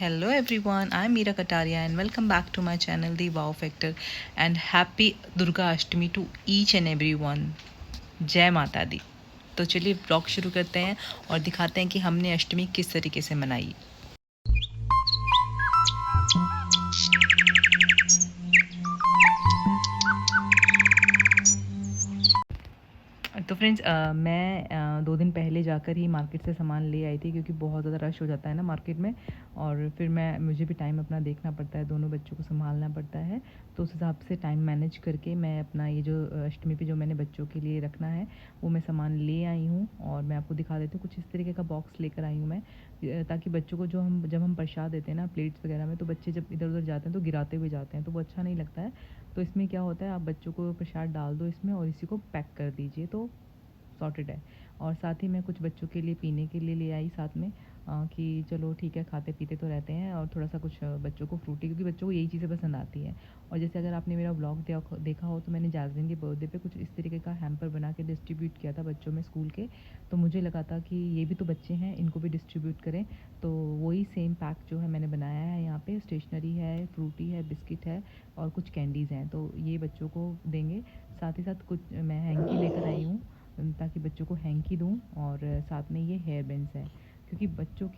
Hello everyone, I'm Meera Kataria and welcome back to my channel The Wow Factor and happy Durga Ashtami to each and everyone. जय माता दी। तो चलिए blog शुरू करते हैं और दिखाते हैं कि हमने अष्टमी किस तरीके से मनाई। तो फ्रेंड्स मैं 2 दिन पहले जाकर ही मार्केट से सामान ले आई थी क्योंकि बहुत ज़्यादा रश हो जाता है ना मार्केट में। और फिर मुझे भी टाइम अपना देखना पड़ता है, दोनों बच्चों को संभालना पड़ता है। तो उस हिसाब से टाइम मैनेज करके मैं अपना ये जो अष्टमी पे जो मैंने बच्चों के लिए रखना है वो मैं सामान ले आई हूँ। और मैं आपको दिखा देती हूँ, कुछ इस तरीके का बॉक्स लेकर आई हूँ मैं, ताकि बच्चों को जब हम प्रसाद देते हैं ना प्लेट्स वगैरह में, तो बच्चे जब इधर उधर जाते हैं तो गिराते हुए जाते हैं, तो वो अच्छा नहीं लगता है। तो इसमें क्या होता है, आप बच्चों को प्रसाद डाल दो इसमें और इसी को पैक कर दीजिए, तो सॉर्टेड है। और साथ ही मैं कुछ बच्चों के लिए पीने के लिए ले आई साथ में, कि चलो ठीक है, खाते पीते तो रहते हैं। और थोड़ा सा कुछ बच्चों को फ्रूटी, क्योंकि बच्चों को यही चीज़ें पसंद आती हैं। और जैसे अगर आपने मेरा व्लॉग देखा हो तो मैंने जैस्मिन के बर्थडे पे कुछ इस तरीके का हैम्पर बना के डिस्ट्रीब्यूट किया था बच्चों में स्कूल के। तो मुझे लगा था कि ये भी तो बच्चे हैं, इनको भी डिस्ट्रीब्यूट करें। तो वही सेम पैक जो है मैंने बनाया है। यहाँ पे स्टेशनरी है, फ्रूटी है, बिस्किट है और कुछ कैंडीज़ हैं, तो ये बच्चों को देंगे। साथ ही साथ कुछ मैं हैंकी लेकर आई हूँ ताकि बच्चों को हैंकी दूँ। और साथ में ये हेयर बैंड्स है, क्योंकि बच्चों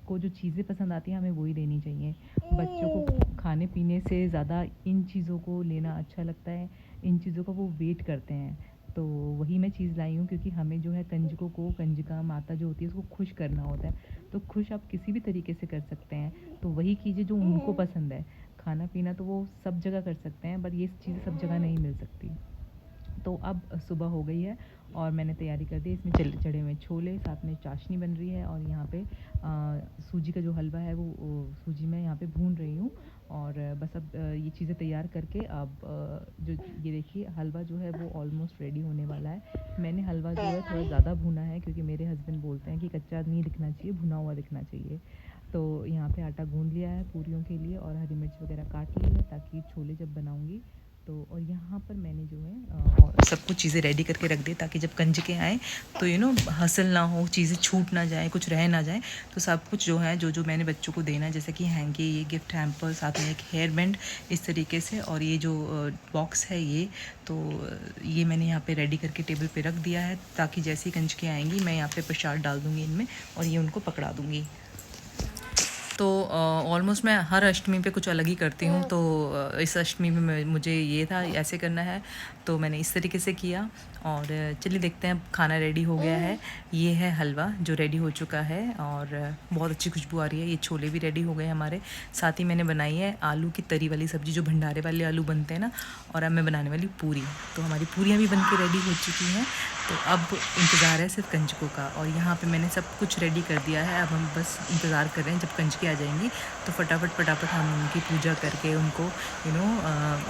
को जो चीज़ें पसंद आती हैं हमें वही देनी चाहिए। बच्चों को खाने पीने से ज़्यादा इन चीज़ों को लेना अच्छा लगता है, इन चीज़ों का वो वेट करते हैं। तो वही मैं चीज़ लाई हूँ, क्योंकि हमें जो है कंजकों को, कंजिका माता जो होती है उसको खुश करना होता है। तो खुश आप किसी भी तरीके से कर सकते हैं, तो वही कीजिए जो उनको पसंद है। खाना पीना तो वो सब जगह कर सकते हैं, बट ये चीज़ें सब जगह नहीं मिल सकती। तो अब सुबह हो गई है और मैंने तैयारी कर दी। इसमें चढ़े हुए छोले, साथ में चाशनी बन रही है और यहाँ पे सूजी का जो हलवा है वो सूजी मैं यहाँ पे भून रही हूँ। और बस अब ये चीज़ें तैयार करके अब जो ये देखिए हलवा जो है वो ऑलमोस्ट रेडी होने वाला है। मैंने हलवा जो है थोड़ा ज़्यादा भुना है, क्योंकि मेरे हस्बैंड बोलते हैं कि कच्चा नहीं दिखना चाहिए, भुना हुआ दिखना चाहिए। तो यहाँ पे आटा गूँध लिया है पूरियों के लिए और हरी मिर्च वगैरह काट ली है, ताकि छोले जब बनाऊँगी तो। और यहाँ पर मैंने जो है और सब कुछ चीज़ें रेडी करके रख दी, ताकि जब कंजके आएँ तो हसल ना हो, चीज़ें छूट ना जाए, कुछ रह ना जाए। तो सब कुछ जो है जो मैंने बच्चों को देना है, जैसे कि हैंकी, ये गिफ्ट हैम्पर, साथ में एक हेयर बैंड इस तरीके से, और ये जो बॉक्स है ये, तो ये मैंने यहाँ पे रेडी करके टेबल पे रख दिया है, ताकि जैसे ही कंजके आएंगी मैं यहाँ पे प्रसाद डाल दूँगी इनमें और ये उनको पकड़ा दूँगी। तो ऑलमोस्ट मैं हर अष्टमी पे कुछ अलग ही करती हूँ। तो इस अष्टमी में मुझे ये था, ऐसे करना है, तो मैंने इस तरीके से किया। और चलिए देखते हैं, खाना रेडी हो गया है। ये है हलवा जो रेडी हो चुका है और बहुत अच्छी खुशबू आ रही है। ये छोले भी रेडी हो गए हमारे। साथ ही मैंने बनाई है आलू की तरी वाली सब्ज़ी, जो भंडारे वाले आलू बनते हैं ना। और अब मैं बनाने वाली पूरी, तो हमारी पूरियाँ भी बन के रेडी हो चुकी हैं। तो अब इंतज़ार है सिर्फ कंजकों का, और यहाँ पे मैंने सब कुछ रेडी कर दिया है। अब हम बस इंतज़ार कर रहे हैं जब कंजके आ जाएंगी, तो फटाफट हम उनकी पूजा करके, उनको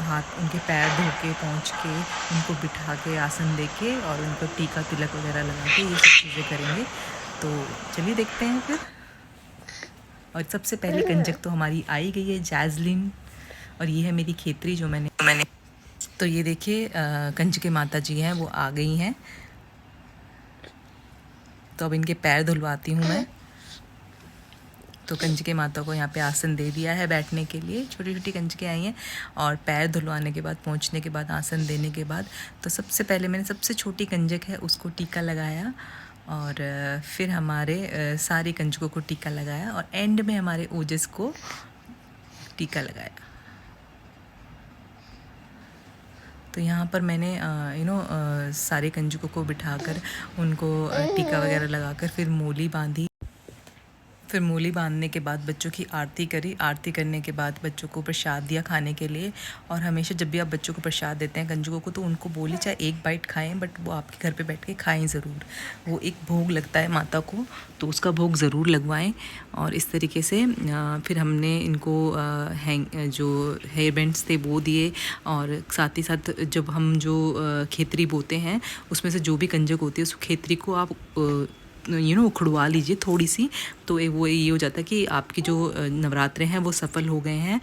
हाथ उनके पैर धो के, पहुँच के, उनको बिठा के, आसन दे के, और उनको टीका तिलक वगैरह लगा के ये सब चीज़ें करेंगे। तो चलिए देखते हैं फिर। और सबसे पहले कंजक तो हमारी आई गई है, जैस्लिन। और ये है मेरी खेतरी जो मैंने तो ये देखिए कंजके माता जी हैं, वो आ गई हैं। तो अब इनके पैर धुलवाती हूँ मैं। तो कंजके माता को यहाँ पे आसन दे दिया है बैठने के लिए। छोटी छोटी कंजके आई हैं, और पैर धुलवाने के बाद, पहुँचने के बाद, आसन देने के बाद, तो सबसे पहले मैंने सबसे छोटी कंजक है उसको टीका लगाया। और फिर हमारे सारे कंजकों को टीका लगाया, और एंड में हमारे ओजस को टीका लगाया। तो यहाँ पर मैंने सारे कंजकों को बिठाकर उनको टीका वगैरह लगाकर फिर मूली बांधी। फिर मूली बांधने के बाद बच्चों की आरती करी। आरती करने के बाद बच्चों को प्रसाद दिया खाने के लिए। और हमेशा जब भी आप बच्चों को प्रसाद देते हैं कंजकों को, तो उनको बोलिए चाहे एक बाइट खाएं, बट वो आपके घर पे बैठ के खाएं ज़रूर। वो एक भोग लगता है माता को, तो उसका भोग ज़रूर लगवाएं। और इस तरीके से फिर हमने इनको जो हेयर बैंड्स थे वो दिए। और साथ ही साथ जब हम जो खेतरी बोते हैं, उसमें से जो भी कंजक होती है उस खेतरी को आप उखड़वा लीजिए थोड़ी सी, तो वो ये हो जाता है कि आपकी जो नवरात्रे हैं वो सफल हो गए हैं।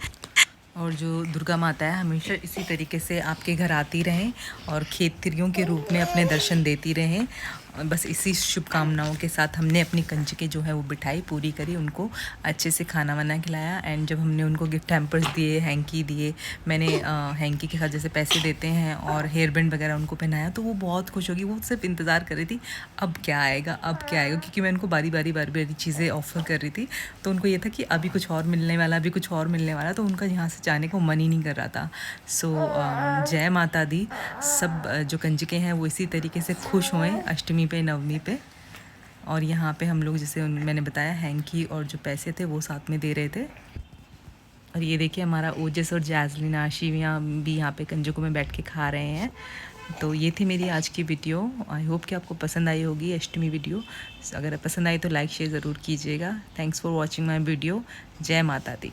और जो दुर्गा माता है हमेशा इसी तरीके से आपके घर आती रहें और खेतरियों के रूप में अपने दर्शन देती रहें। बस इसी शुभकामनाओं के साथ हमने अपनी कंजकें जो है वो बिठाई, पूरी करी, उनको अच्छे से खाना वाना खिलाया। एंड जब हमने उनको गिफ्ट हैम्पर्स दिए, हैंकी दिए, मैंने हैंकी के साथ जैसे पैसे देते हैं और हेयर बैंड वगैरह उनको पहनाया, तो वो बहुत खुश होगी। वो सिर्फ इंतज़ार कर रही थी अब क्या आएगा, अब क्या आएगा, क्योंकि मैं उनको बारी बारी चीज़ें ऑफ़र कर रही थी। तो उनको ये था कि अभी कुछ और मिलने वाला, अभी कुछ और मिलने वाला, तो उनका यहाँ से जाने को मन ही नहीं कर रहा था। सो जय माता दी। सब जो कंजकें हैं वो इसी तरीके से खुश हुए अष्टमी पे, नवमी पे। और यहाँ पे हम लोग जैसे मैंने बताया हैंकी और जो पैसे थे वो साथ में दे रहे थे। और ये देखिए हमारा ओजस और जैज़लिन, आशिवियाँ भी यहाँ पे कंजकों में बैठ के खा रहे हैं। तो ये थी मेरी आज की वीडियो। आई होप कि आपको पसंद आई होगी अष्टमी वीडियो। अगर पसंद आई तो लाइक शेयर ज़रूर कीजिएगा। Thanks for watching my video. जय माता दी।